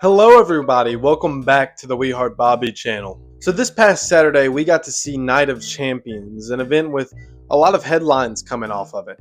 Hello everybody, welcome back to the We Heart Bobby channel. So this past Saturday we got to see Night of Champions, an event with a lot of headlines coming off of it.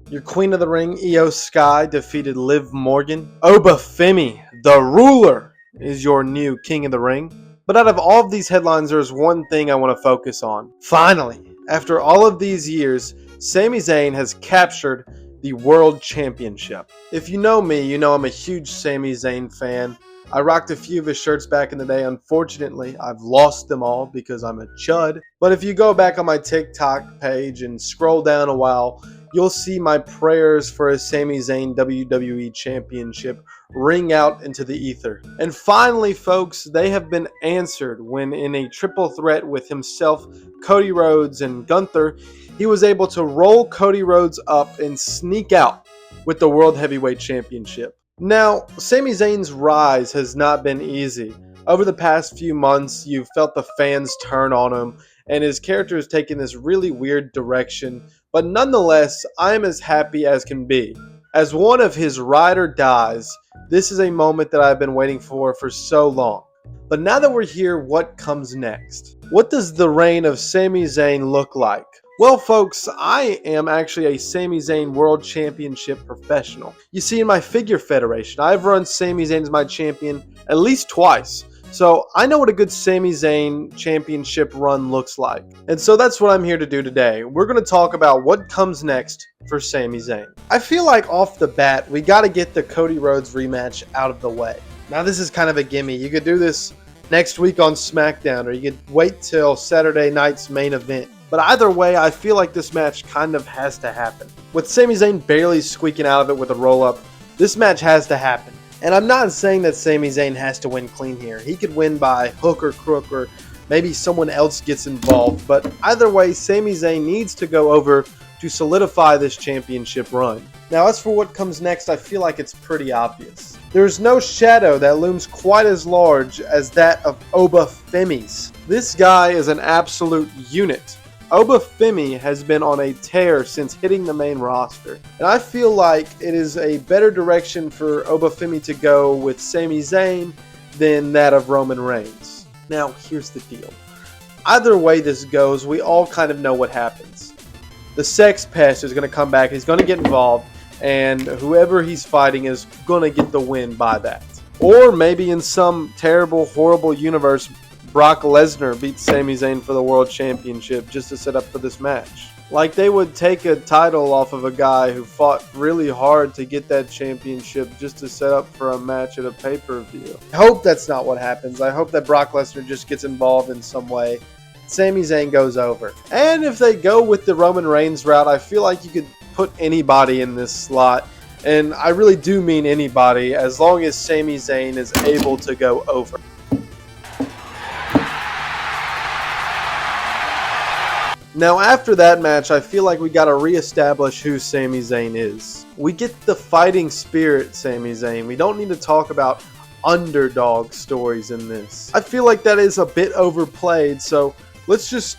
Your Queen of the Ring, Io Sky, defeated Liv Morgan. Oba Femi, the ruler, is your new King of the Ring. But out of all of these headlines, there's one thing I want to focus on. Finally, after all of these years, Sami Zayn has captured the World Championship. If you know me, you know I'm a huge Sami Zayn fan. I rocked a few of his shirts back in the day. Unfortunately, I've lost them all because I'm a chud. But if you go back on my TikTok page and scroll down a while, you'll see my prayers for a Sami Zayn WWE Championship ring out into the ether. And finally, folks, they have been answered when in a triple threat with himself, Cody Rhodes, and Gunther, he was able to roll Cody Rhodes up and sneak out with the World Heavyweight Championship. Now, Sami Zayn's rise has not been easy. Over the past few months, you've felt the fans turn on him, and his character has taken this really weird direction. But nonetheless, I am as happy as can be. As one of his ride or dies, this is a moment that I've been waiting for so long. But now that we're here, what comes next? What does the reign of Sami Zayn look like? Well, folks, I am actually a Sami Zayn World Championship professional. You see, in my figure federation, I've run Sami Zayn as my champion at least twice. So I know what a good Sami Zayn championship run looks like. And so that's what I'm here to do today. We're going to talk about what comes next for Sami Zayn. I feel like off the bat, we got to get the Cody Rhodes rematch out of the way. Now, this is kind of a gimme. You could do this next week on SmackDown, or you could wait till Saturday night's main event. But either way, I feel like this match kind of has to happen. With Sami Zayn barely squeaking out of it with a roll-up, this match has to happen. And I'm not saying that Sami Zayn has to win clean here. He could win by hook or crook, or maybe someone else gets involved. But either way, Sami Zayn needs to go over to solidify this championship run. Now, as for what comes next, I feel like it's pretty obvious. There's no shadow that looms quite as large as that of Oba Femi's. This guy is an absolute unit. Oba Femi has been on a tear since hitting the main roster, and I feel like it is a better direction for Oba Femi to go with Sami Zayn than that of Roman Reigns. Now, here's the deal. Either way this goes, we all kind of know what happens. The Sex Pest is going to come back, he's going to get involved, and whoever he's fighting is going to get the win by that. Or maybe in some terrible, horrible universe, Brock Lesnar beats Sami Zayn for the World Championship just to set up for this match. Like they would take a title off of a guy who fought really hard to get that championship just to set up for a match at a pay-per-view. I hope that's not what happens. I hope that Brock Lesnar just gets involved in some way. Sami Zayn goes over. And if they go with the Roman Reigns route, I feel like you could put anybody in this slot. And I really do mean anybody, as long as Sami Zayn is able to go over. Now, after that match, I feel like we got to reestablish who Sami Zayn is. We get the fighting spirit Sami Zayn. We don't need to talk about underdog stories in this. I feel like that is a bit overplayed, so let's just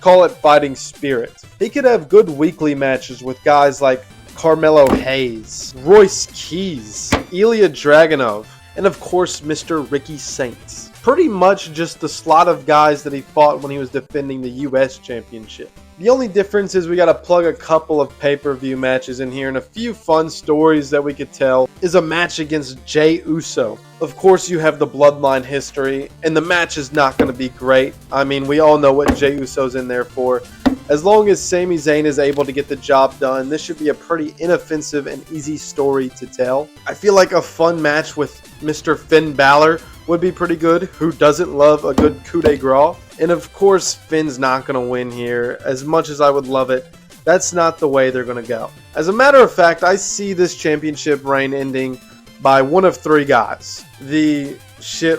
call it fighting spirit. He could have good weekly matches with guys like Carmelo Hayes, Royce Keys, Ilya Dragunov, and of course, Mr. Ricky Saints. Pretty much just the slot of guys that he fought when he was defending the US Championship. The only difference is we got to plug a couple of pay-per-view matches in here, and a few fun stories that we could tell is a match against Jey Uso. Of course, you have the bloodline history, and the match is not going to be great. I mean, we all know what Jey Uso's in there for. As long as Sami Zayn is able to get the job done, this should be a pretty inoffensive and easy story to tell. I feel like a fun match with Mr. Finn Balor would be pretty good. Who doesn't love a good coup de grace? And of course, Finn's not going to win here. As much as I would love it, that's not the way they're going to go. As a matter of fact, I see this championship reign ending by one of three guys. The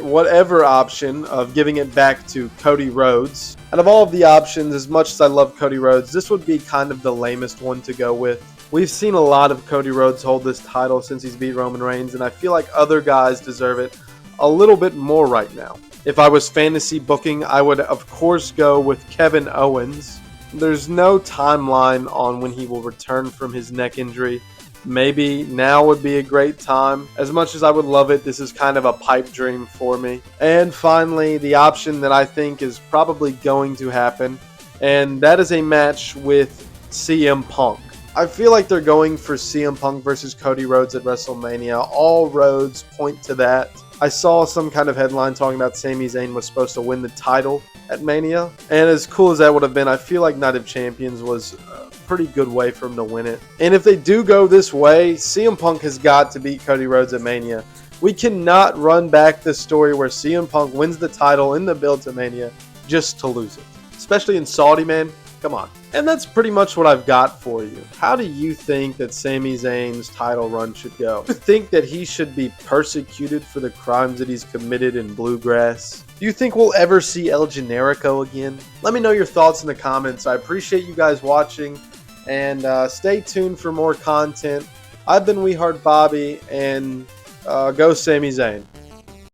whatever option of giving it back to Cody Rhodes. Out of all of the options, as much as I love Cody Rhodes, this would be kind of the lamest one to go with. We've seen a lot of Cody Rhodes hold this title since he's beat Roman Reigns, and I feel like other guys deserve it a little bit more right now. If I was fantasy booking, I would of course go with Kevin Owens. There's no timeline on when he will return from his neck injury, maybe now would be a great time. As much as I would love it, this is kind of a pipe dream for me. And finally, the option that I think is probably going to happen, and that is a match with CM Punk. I feel like they're going for CM Punk versus Cody Rhodes at WrestleMania. All roads point to that. I saw some kind of headline talking about Sami Zayn was supposed to win the title at Mania. And as cool as that would have been, I feel like Night of Champions was a pretty good way for him to win it. And if they do go this way, CM Punk has got to beat Cody Rhodes at Mania. We cannot run back the story where CM Punk wins the title in the build to Mania just to lose it. Especially in Saudi, man. Come on. And that's pretty much what I've got for you. How do you think that Sami Zayn's title run should go? Do you think that he should be persecuted for the crimes that he's committed in Bluegrass? Do you think we'll ever see El Generico again? Let me know your thoughts in the comments. I appreciate you guys watching, and stay tuned for more content. I've been We Heart Bobby, and go Sami Zayn.